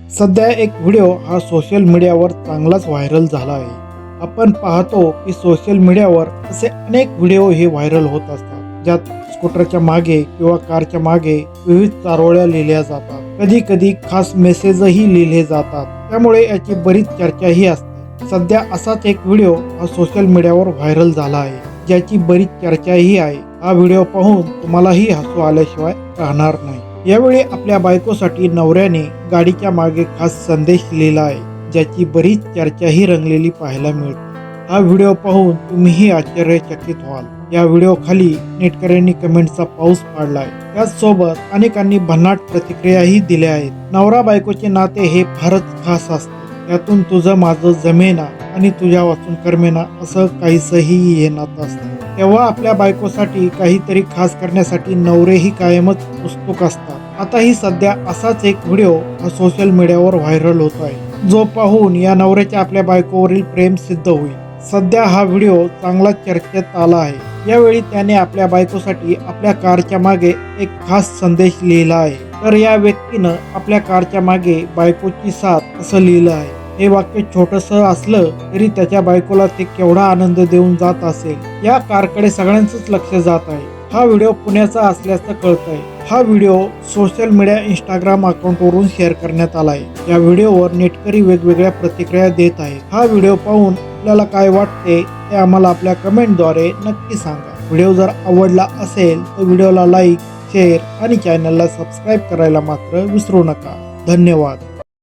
सध्या एक व्हिडिओ हा सोशल मीडियावर चांगलाच व्हायरल झाला आहे. आपण पाहतो की सोशल मीडियावर असे अनेक व्हिडिओ हे व्हायरल होत असतात, ज्यात स्कूटरच्या मागे किंवा कारच्या मागे विविध चारोळ्या लिहिल्या जातात. कधी कधी खास मेसेजही लिहिले जातात. त्यामुळे याची बरीच चर्चाही असते. सध्या असाच एक व्हिडिओ हा सोशल मीडियावर व्हायरल झाला आहे, ज्याची बरीच चर्चाही आहे. हा व्हिडिओ पाहून तुम्हालाही हसू आल्याशिवाय राहणार नाही. यावेळी आपल्या बायकोसाठी नवऱ्याने गाडीच्या मागे खास संदेश लिहिला आहे, ज्याची बरीच चर्चाही रंगलेली पाहायला मिळते. हा व्हिडिओ पाहून तुम्हीही आश्चर्यचकित व्हाल. या व्हिडिओ खाली नेटकऱ्यांनी कमेंटचा पाऊस पाडलाय. त्याचसोबत अनेकांनी भन्नाट प्रतिक्रियाही दिल्या आहेत. नवरा बायकोचे नाते हे फारच खास असते. यातून तुझं माझं जमेना आणि तुझ्या वाचून करमेना असं काहीसही हे नातं असतं. तेव्हा आपल्या बायकोसाठी काहीतरी खास करण्यासाठी नवरेही कायमच उत्सुक असतात. आताही सध्या असाच एक व्हिडिओ हा सोशल मीडियावर व्हायरल होत आहे, जो पाहून या नवऱ्याचे आपल्या बायकोवरील प्रेम सिद्ध होईल. सध्या हा व्हिडिओ चांगला चर्चेत आला आहे. यावेळी त्याने आपल्या बायकोसाठी आपल्या कारच्या मागे एक खास संदेश लिहिला आहे. तर या व्यक्तीनं आपल्या कारच्या मागे बायकोची साथ असं लिहिलं आहे. हे वाक्य छोटंसं असलं तरी त्याच्या बायकोला ते केवढा आनंद देऊन जात असेल. या कारकडे सगळ्यांचंच लक्ष जात आहे. हा व्हिडिओ पुण्याचा असल्याचं कळतंय. हा व्हिडिओ सोशल मीडिया इंस्टाग्राम अकाउंटवरून शेअर करण्यात आलाय. या व्हिडिओवर नेटकरी वेगवेगळ्या प्रतिक्रिया देत आहेत. हा व्हिडिओ पाहून आपल्याला काय वाटते ते आम्हाला आपल्या कमेंटद्वारे नक्की सांगा. व्हिडिओ जर आवडला असेल तर व्हिडिओला लाईक, शेअर आणि चॅनलला सबस्क्राईब करायला मात्र विसरू नका. धन्यवाद.